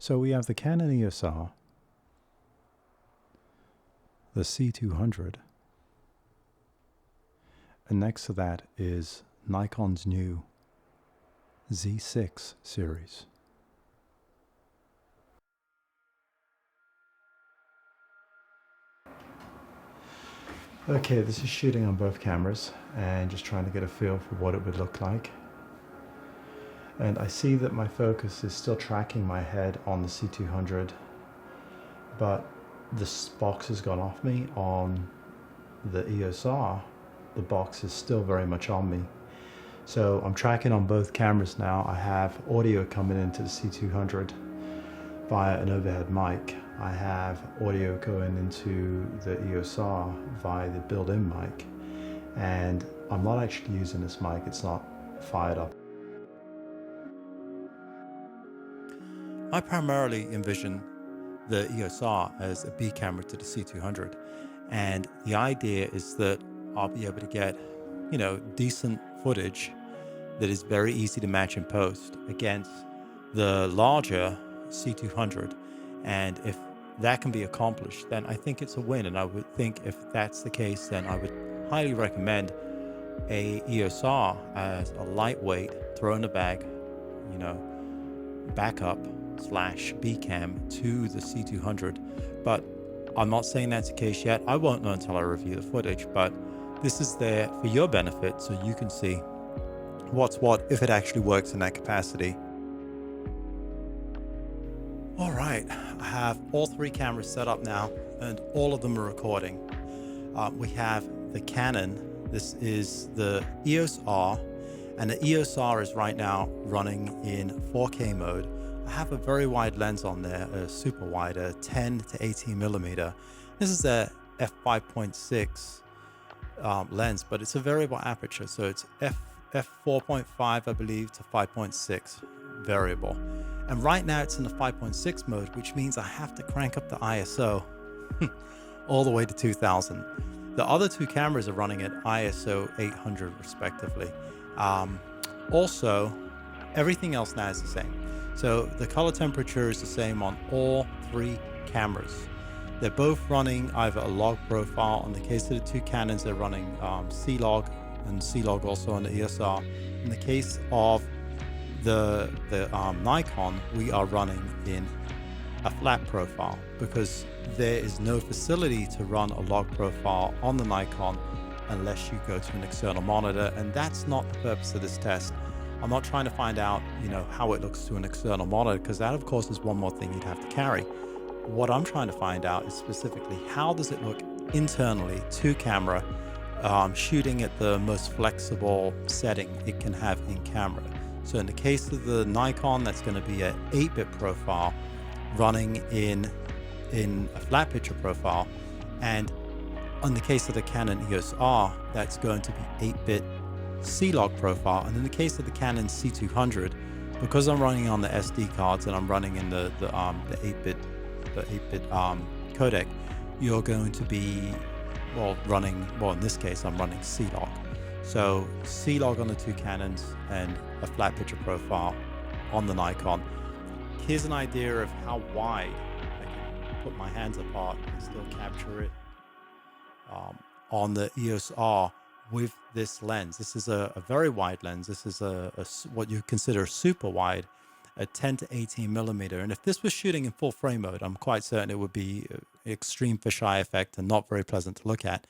So we have the Canon EOS R, the C200, and next to that is Nikon's new Z6 series. Okay, this is shooting on both cameras and just trying to get a feel for what it would look like. And I see that my focus is still tracking my head on the C200, but this box has gone off me. On the EOS R, the box is still very much on me. So I'm tracking on both cameras now. I have audio coming into the C200 via an overhead mic. I have audio going into the EOS R via the built-in mic. And I'm not actually using this mic, it's not fired up. I primarily envision the EOS R as a B camera to the C200. And the idea is that I'll be able to get, decent footage that is very easy to match in post against the larger C200. And if that can be accomplished, then I think it's a win. And I would think if that's the case, then I would highly recommend a EOS R as a lightweight, throw in the bag, backup / B cam to the C200. But I'm not saying that's the case yet. I won't know until I review the footage, but this is there for your benefit so you can see what's what if it actually works in that capacity. All right, I have all three cameras set up now and all of them are recording. We have the Canon. This is the EOS R, and the EOS R is right now running in 4K mode. I have a very wide lens on there, a super wide, a 10 to 18 millimeter. This is a f5.6 lens, but it's a variable aperture, so it's f4.5, I believe, to 5.6 variable. And right now it's in the 5.6 mode, which means I have to crank up the ISO all the way to 2000. The other two cameras are running at ISO 800 respectively. Also, everything else now is the same. So the color temperature is the same on all three cameras. They're both running either a log profile. In the case of the two Canons, they're running C-Log, and C-Log also on the EOS R. In the case of the Nikon, we are running in a flat profile because there is no facility to run a log profile on the Nikon unless you go to an external monitor, and that's not the purpose of this test. I'm not trying to find out, how it looks to an external monitor, because that, of course, is one more thing you'd have to carry. What I'm trying to find out is specifically how does it look internally to camera, shooting at the most flexible setting it can have in camera. So in the case of the Nikon, that's going to be an 8-bit profile running in a flat picture profile, and in the case of the Canon EOS R, that's going to be 8-bit C-Log profile. And in the case of the Canon C200, because I'm running on the SD cards and I'm running in the 8-bit codec, you're going to be in this case I'm running C-Log. So C-Log on the two Canons and a flat picture profile on the Nikon. Here's an idea of how wide I can put my hands apart and still capture it on the EOS R with this lens. This is a very wide lens. This is what you consider super wide, a 10 to 18 millimeter. And if this was shooting in full frame mode, I'm quite certain it would be extreme fisheye effect and not very pleasant to look at.